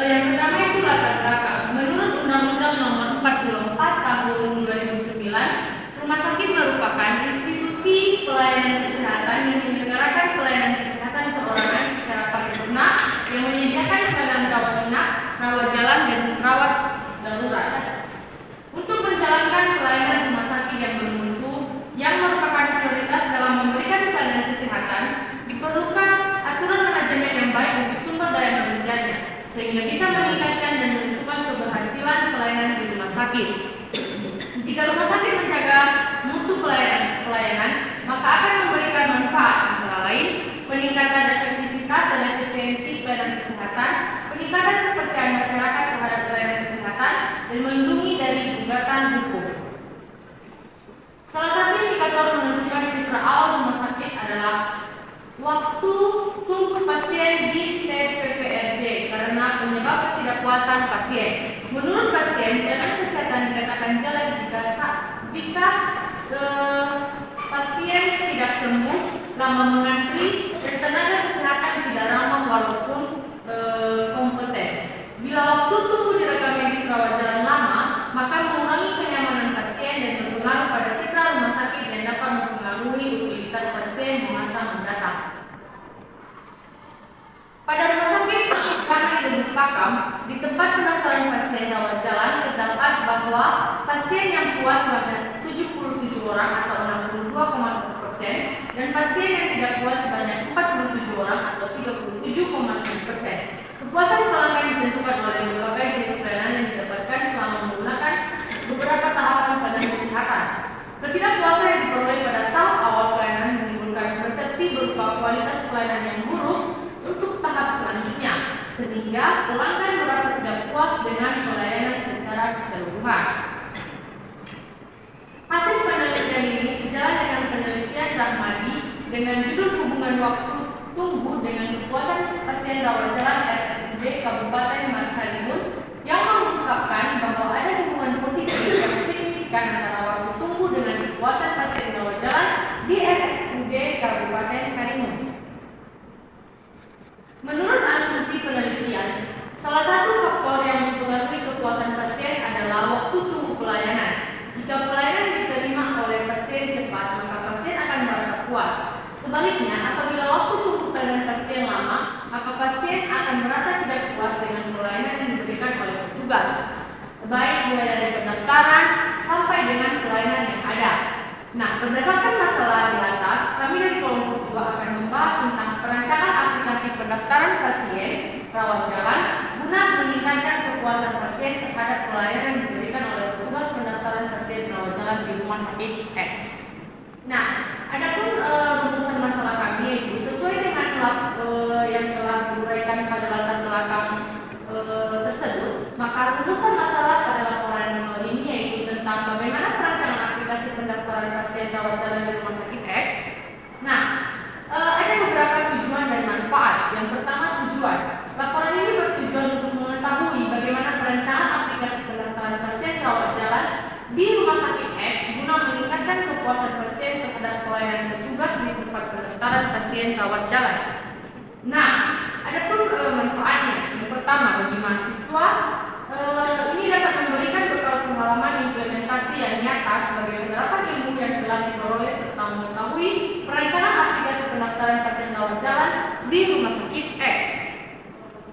Yang pertama itu latar belakang. Menurut Undang-Undang Nomor 44 Tahun 2009, rumah sakit merupakan institusi pelayanan kesehatan yang menyelenggarakan pelayanan kesehatan perorangan secara paripurna yang menyediakan pelayanan rawat inap, rawat jalan, dan rawat darurat. Untuk menjalankan pelayanan rumah sakit yang bermutu yang merupakan prioritas dalam memberikan pelayanan kesehatan, diperlukan aturan manajemen yang baik untuk sumber daya manusianya, sehingga bisa meningkatkan dan menentukan keberhasilan pelayanan di rumah sakit. Jika rumah sakit menjaga mutu pelayanan, maka akan memberikan manfaat antara lain peningkatan efektivitas dan efisiensi pelayanan kesehatan, peningkatan kepercayaan masyarakat terhadap pelayanan kesehatan, dan melindungi dari gugatan hukum. Salah satu indikator menentukan citra awal rumah sakit adalah waktu tunggu pasien di TPPRJ karena penyebab ketidakpuasan pasien. Menurut pasien, pelayanan kesehatan dikatakan jelek jika pasien tidak sembuh, lama mengantri, dan tenaga kesehatan tidak ramah walaupun kompeten. Bila waktu tunggu di rekam medis rawat jalan lama, maka mengurangi kenyamanan pasien dan berpengaruh pada citra rumah sakit dan dapat mempengaruhi utilitas pasien di masa mendatang. Pada rumah sakit Kami Debuk Pakam, di tempat pendaftaran pasien rawat jalan terdapat bahwa pasien yang puas sebanyak 77 orang atau 62,1% dan pasien yang tidak puas sebanyak 47 orang atau 37,9%. Kepuasan pelanggan ditentukan oleh berbagai jenis pelayanan yang didapatkan selama menggunakan beberapa tahapan pelayanan kesehatan. Ketidakpuasan yang diperoleh pada tahap awal pelayanan menimbulkan persepsi berupa kualitas pelayanan yang buruk untuk tahap selanjutnya, sehingga pelanggan merasa tidak puas dengan pelayanan secara keseluruhan. Hasil penelitian ini sejalan dengan penelitian Rahmadi dengan judul hubungan waktu tunggu dengan kepuasan pasien rawat jalan RSUD Kabupaten Karimun yang mengungkapkan bahwa ada hubungan positif yang signifikan antara waktu tunggu dengan kepuasan pasien rawat jalan di RSUD Kabupaten Karimun. Menurut asumsi penelitian, salah satu faktor yang mempengaruhi kepuasan pasien adalah waktu tunggu pelayanan. Jika pelayanan diterima oleh pasien cepat, maka pasien akan merasa puas. Sebaliknya, apabila waktu tunggu pelayanan pasien lama, maka pasien akan merasa tidak puas dengan pelayanan yang diberikan oleh petugas, baik mulai dari pendaftaran sampai dengan pelayanan yang ada. Nah, berdasarkan masalah di atas, kami dari kelompok 2 akan membahas tentang perancangan aplikasi pendaftaran pasien rawat jalan guna meningkatkan kepuasan pasien terhadap pelayanan yang diberikan oleh petugas pendaftaran pasien rawat jalan di rumah sakit X. Nah, adapun rumusan masalah kami yaitu sesuai dengan yang telah diuraikan pada latar belakang tersebut, maka rumusan masalah pada laporan ini yaitu tentang bagaimana perancangan aplikasi pendaftaran pasien rawat jalan di rumah sakit X. Nah, ada beberapa tujuan dan manfaat. Yang pertama, tujuan. Laporan ini bertujuan untuk mengetahui bagaimana perancangan aplikasi pendaftaran pasien rawat jalan di rumah sakit X guna meningkatkan kepuasan pasien terhadap pelayanan petugas di tempat pendaftaran pasien rawat jalan. Nah, adapun manfaatnya. Yang pertama, bagi mahasiswa ini dapat memberikan bekal pengalaman implementasi yang nyata sebagai penerapan ilmu yang telah diperoleh serta mengetahui perancangan aplikasi pendaftaran pasien rawat jalan di rumah sakit X.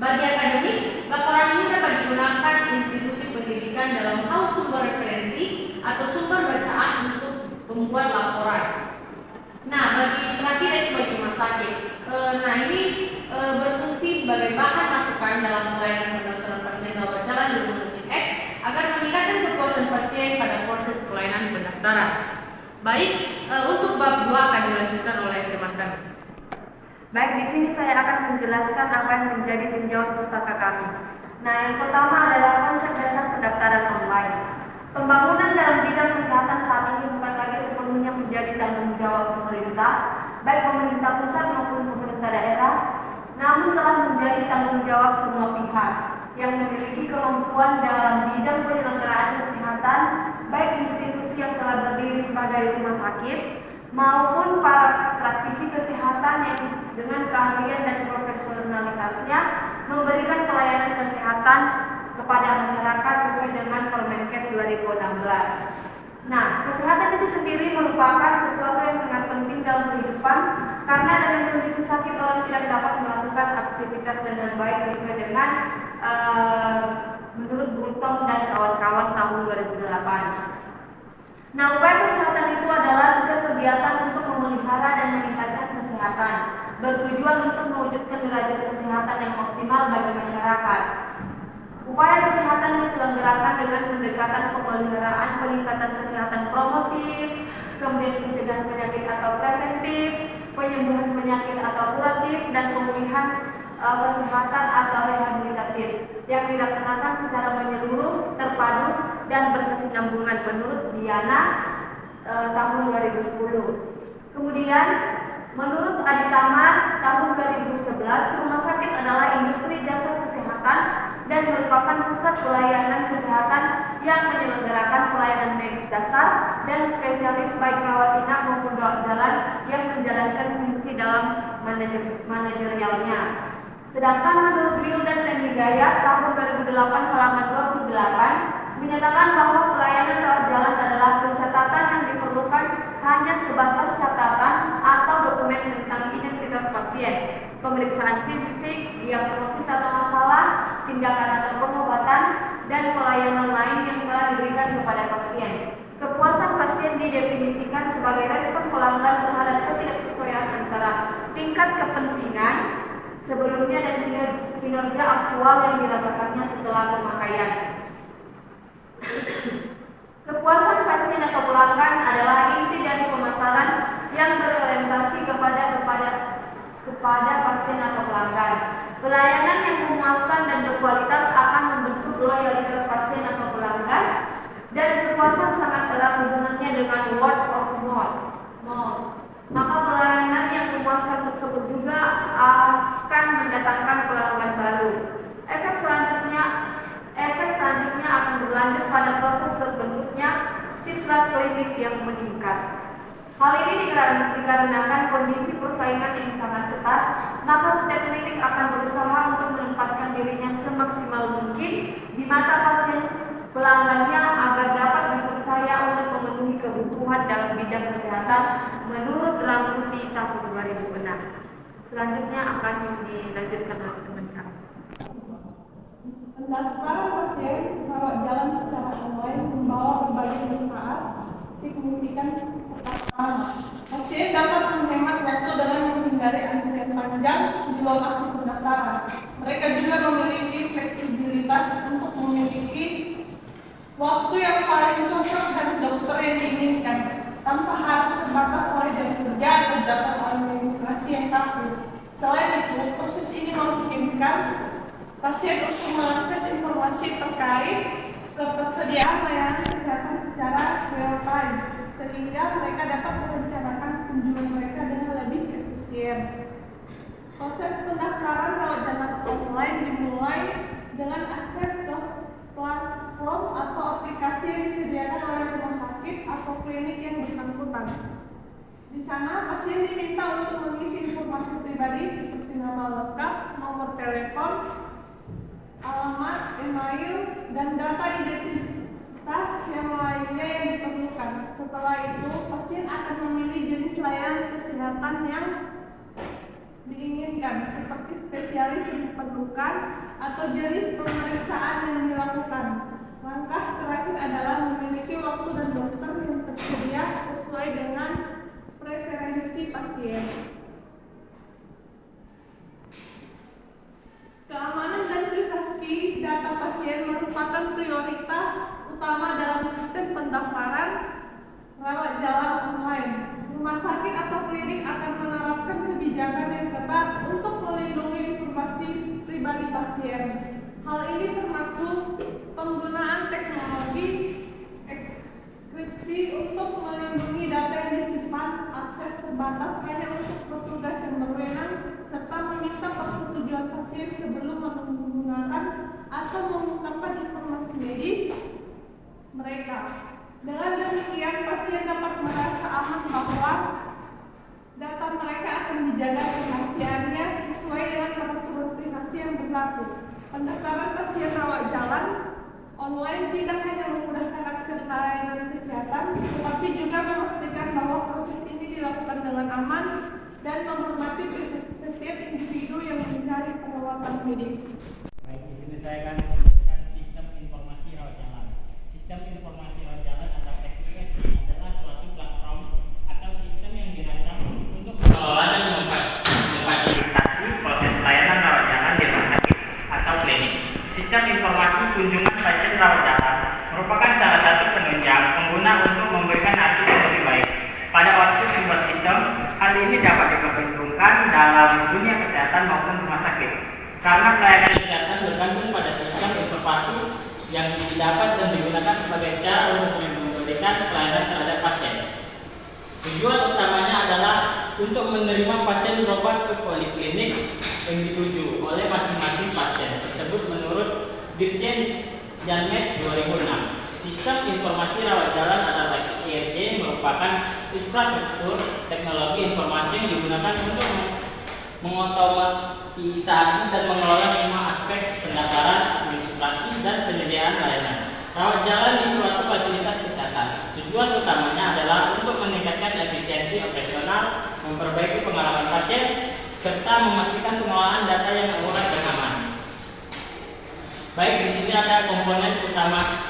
Bagi akademik, laporan ini dapat digunakan institusi pendidikan dalam hal sumber referensi atau sumber bacaan untuk membuat laporan. Nah, terakhir itu bagi rumah sakit. Ini berfungsi sebagai bahan masukan dalam pelayanan pendaftaran pasien rawat jalan di rumah sakit X agar meningkatkan kepuasan pasien pada proses pelayanan pendaftaran. Baik, untuk bab 2 akan dilanjutkan oleh teman kami. Baik, di sini saya akan menjelaskan apa yang menjadi tinjauan pustaka kami. Nah, yang pertama adalah konsep dasar pendaftaran online. Pembangunan dalam bidang kesehatan saat ini bukan lagi sepenuhnya menjadi tanggung jawab pemerintah, baik pemerintah pusat maupun pemerintah daerah, namun telah menjadi tanggung jawab semua pihak yang memiliki kemampuan dalam bidang penyelenggaraan kesehatan, baik institusi yang telah berdiri sebagai rumah sakit maupun para praktisi kesehatan yang dengan keahlian dan profesionalitasnya memberikan pelayanan kesehatan kesehatan kepada masyarakat sesuai dengan Permenkes 2016. Nah, kesehatan itu sendiri merupakan sesuatu yang sangat penting dalam kehidupan karena dengan kondisi sakit orang tidak dapat melakukan aktivitas dengan baik sesuai dengan menurut Bung Tom dan kawan-kawan tahun 2008. Nah, upaya kesehatan itu adalah setiap kegiatan untuk memelihara dan meningkatkan kesehatan, bertujuan untuk mewujudkan derajat kesehatan yang optimal bagi masyarakat. Upaya kesehatan yang diselenggarakan dengan pendekatan pemeliharaan peningkatan kesehatan promotif, kemudian pencegahan penyakit atau preventif, penyembuhan penyakit atau kuratif, dan pemulihan kesehatan atau rehabilitatif yang dilaksanakan secara menyeluruh, terpadu, dan berkesinambungan menurut Diana tahun 2010. Kemudian menurut Aditama tahun 2011, rumah sakit adalah industri jasa kesehatan dan merupakan pusat pelayanan kesehatan yang menyelenggarakan pelayanan medis dasar dan spesialis baik rawat inap maupun rawat jalan yang menjalankan fungsi dalam manajerialnya. Sedangkan menurut Will dan Hidayat tahun 2008 halaman 28 menyatakan bahwa pelayanan rawat jalan adalah pencatatan yang diperlukan hanya sebatas catatan atau dokumen tentang identitas pasien, pemeriksaan fisik, diagnosis atau masalah, tindakan atau pengobatan, dan pelayanan lain yang telah diberikan kepada pasien. Kepuasan pasien didefinisikan sebagai respon pelanggan terhadap ketidaksesuaian antara tingkat kepentingan sebelumnya dan kinerja aktual yang dirasakannya setelah pemakaian. Kepuasan pasien atau pelanggan adalah inti dari pemasaran yang berorientasi kepada pasien atau pelanggan. Pelayanan yang memuaskan dan berkualitas akan membentuk loyalitas pasien atau pelanggan, dan kepuasan sangat erat hubungannya dengan word of mouth. Maka pelayanan yang memuaskan tersebut juga akan mendatangkan pelanggan baru. Efek selanjutnya akan berlanjut pada proses terbentuknya citra klinik yang meningkat. Hal ini dikarenakan kondisi persaingan yang sangat ketat, maka setiap klinik akan berusaha untuk menempatkan dirinya semaksimal mungkin di mata pasien pelanggannya agar dapat dipercaya untuk memenuhi kebutuhan dalam bidang kesehatan menurut Rambuti tahun 2006. Selanjutnya akan dilanjutkan oleh teman kami. Pendaftaran pasien rawat jalan secara online membawa berbagai manfaat signifikan. Pertama, pasien dapat menghemat waktu dengan menghindari antrian panjang di lokasi pendaftaran. Mereka juga memiliki fleksibilitas untuk memiliki waktu yang paling cocok dan dokter yang diinginkan, tanpa harus terbatas oleh jam kerja atau jadwal administrasi yang kaku. Selain itu, proses ini memungkinkan pasien untuk mengakses informasi terkait ketersediaan layanan kesehatan secara real time, sehingga mereka dapat merencanakan kunjungan mereka dengan lebih efisien. Proses pendaftaran rawat jalan online dimulai dengan akses ke platform atau aplikasi yang disediakan oleh rumah sakit atau klinik yang bersangkutan. Di sana, pasien diminta untuk mengisi informasi pribadi seperti nama lengkap, nomor telepon, alamat, email, dan data identitas yang lainnya yang diperlukan. Setelah itu, pasien akan memilih jenis layanan kesehatan yang diinginkan, seperti spesialis yang diperlukan atau jenis pemeriksaan yang dilakukan. Langkah terakhir adalah memiliki waktu dan dokter yang tersedia sesuai dengan preferensi pasien. Keamanan dan privasi data pasien merupakan prioritas utama dalam sistem pendaftaran rawat jalan online. Rumah sakit atau klinik akan menerapkan kebijakan yang ketat untuk melindungi informasi pribadi pasien. Hal ini termasuk penggunaan teknologi enkripsi untuk melindungi data yang disimpan, akses terbatas hanya untuk petugas yang berwenang, serta meminta persetujuan pasien sebelum menggunakan atau mengungkapkan informasi medis mereka. Dengan demikian, pasien dapat merasa aman bahwa data mereka akan dijaga kerahasiaannya sesuai dengan peraturan privasi yang berlaku. Pendaftaran pasien rawat jalan online tidak hanya memudahkan akses layanan kesehatan, tetapi juga memastikan bahwa proses ini dilakukan dengan aman dan menghormati setiap individu yang mencari perawatan medis. Baik, di sini saya akan menjelaskan sistem informasi rawat jalan. Sistem informasi rawat jalan atau SIRJ adalah suatu platform atau sistem yang dirancang untuk mengelola dan memfasilitasi proses pelayanan rawat jalan di rumah sakit atau klinik. Sistem informasi kunjungan pasien rawat jalan merupakan salah satu penunjang pengguna untuk memberikan hasil yang lebih baik pada waktu sebuah sistem. Hal ini dapat diperhitungkan dalam dunia kesehatan maupun rumah sakit, karena pelayanan kesehatan bergantung pada sistem informasi yang didapat dan digunakan sebagai cara untuk memberikan pelayanan terhadap pasien. Tujuan utamanya adalah untuk menerima pasien berobat ke poliklinik yang dituju oleh masing-masing pasien tersebut menurut Dirjen Janmed 2006. Sistem informasi rawat jalan atau SIRJ merupakan infrastruktur teknologi informasi yang digunakan untuk mengotomatisasi dan mengelola semua aspek pendaftaran, administrasi, dan penyediaan layanan rawat jalan di suatu fasilitas kesehatan. Tujuan utamanya adalah untuk meningkatkan efisiensi operasional, memperbaiki pengalaman pasien, serta memastikan pengelolaan data yang akurat dan aman. Baik, di sini ada komponen utama.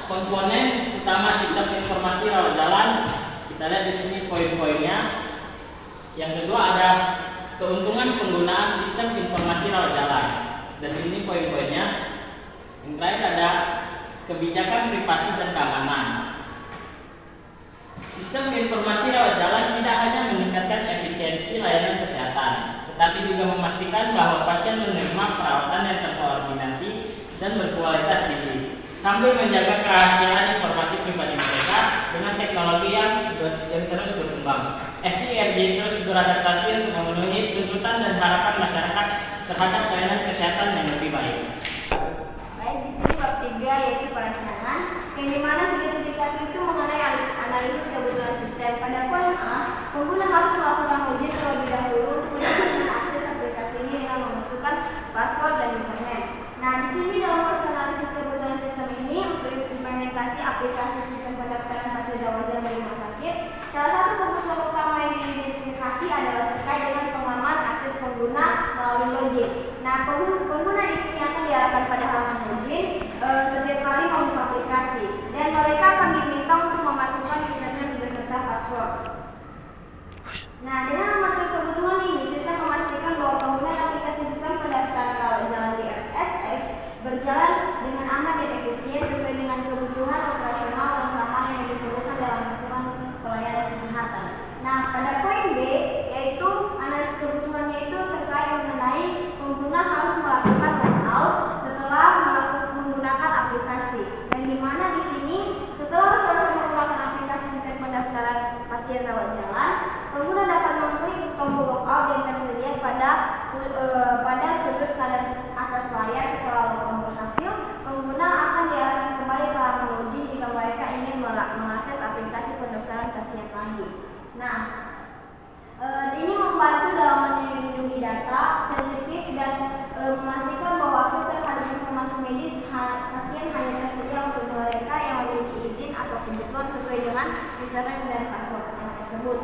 Komponen utama sistem informasi rawat jalan. Kita lihat di sini poin-poinnya. Yang kedua ada keuntungan penggunaan sistem informasi rawat jalan. Dan ini poin-poinnya. Yang terakhir ada kebijakan privasi dan keamanan. Sistem informasi rawat jalan tidak hanya meningkatkan efisiensi layanan kesehatan, tetapi juga memastikan bahwa pasien menerima perawatan yang terkoordinasi dan berkualitas tinggi, sambil menjaga kerahasiaan informasi pribadi mereka dengan teknologi yang terus berkembang. SIRJ terus beradaptasi untuk memenuhi tuntutan dan harapan masyarakat terhadap layanan kesehatan yang lebih baik. Baik, di sini bab 3 yaitu perencanaan, yang dimana 3.1 itu mengenai analisis kebutuhan sistem. Pada poin A, pengguna harus melakukan uji terlebih dahulu untuk mendapatkan akses aplikasi ini dengan memasukkan password dan username. Nah, di sini dalam proses analisis kebutuhan sistem ini untuk implementasi aplikasi sistem pendaftaran pasien rawat jalan di rumah sakit, salah satu kebutuhan utama yang diidentifikasi adalah terkait dengan pengaman akses pengguna melalui login. Nah, pengguna di sini akan diarahkan pada halaman login setiap kali membuka aplikasi, dan mereka akan diminta untuk memasukkan username beserta password. Nah, dengan mematuhi kebutuhan ini, sistem memastikan bahwa penggunaan aplikasi sistem pendaftaran rawat jalan di RSX berjalan dengan aman dan efisien sesuai dengan kebutuhan operasional dan keamanan yang diperlukan dalam lingkungan pelayanan kesehatan. Nah, pada poin B, yaitu analisis kebutuhannya itu terkait mengenai pengguna harus melakukan logout setelah menggunakan aplikasi, yang dimana di sini setelah selesai menggunakan aplikasi sistem pendaftaran pasien rawat jalan, pengguna dapat mengklik tombol logout yang tersedia pada sudut kanan atas layar. Setelah logout berhasil, pengguna akan diarahkan kembali ke halaman login jika mereka ingin mengakses aplikasi pendaftaran pasien lagi. Nah, ini membantu dalam melindungi data sensitif dan memastikan bahwa akses terhadap informasi medis pasien hanya tersedia untuk mereka yang memiliki izin atau kebutuhan sesuai dengan username dan password tersebut.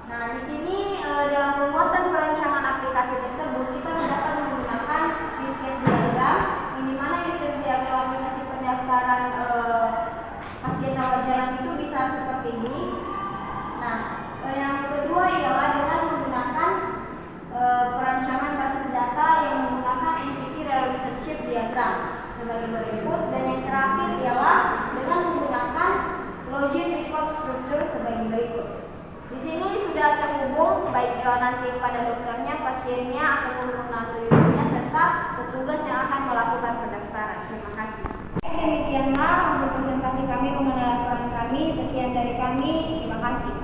Nah, di sini dalam pembuatan perancangan aplikasi tersebut kita dapat menggunakan use case diagram, yang dimana use case diagram aplikasi pendaftaran pasien rawat jalan itu bisa seperti ini. Nah, yang kedua ialah dengan menggunakan perancangan basis data yang menggunakan entity relationship diagram sebagai berikut, dan yang terakhir ialah dengan menggunakan login record structure sebagai berikut. Di sini sudah terhubung baik nanti pada dokternya, pasiennya, ataupun pengaturnya serta petugas yang akan melakukan pendaftaran. Terima kasih. Demikianlah hasil presentasi kami mengenai laporan kami. Sekian dari kami. Terima kasih.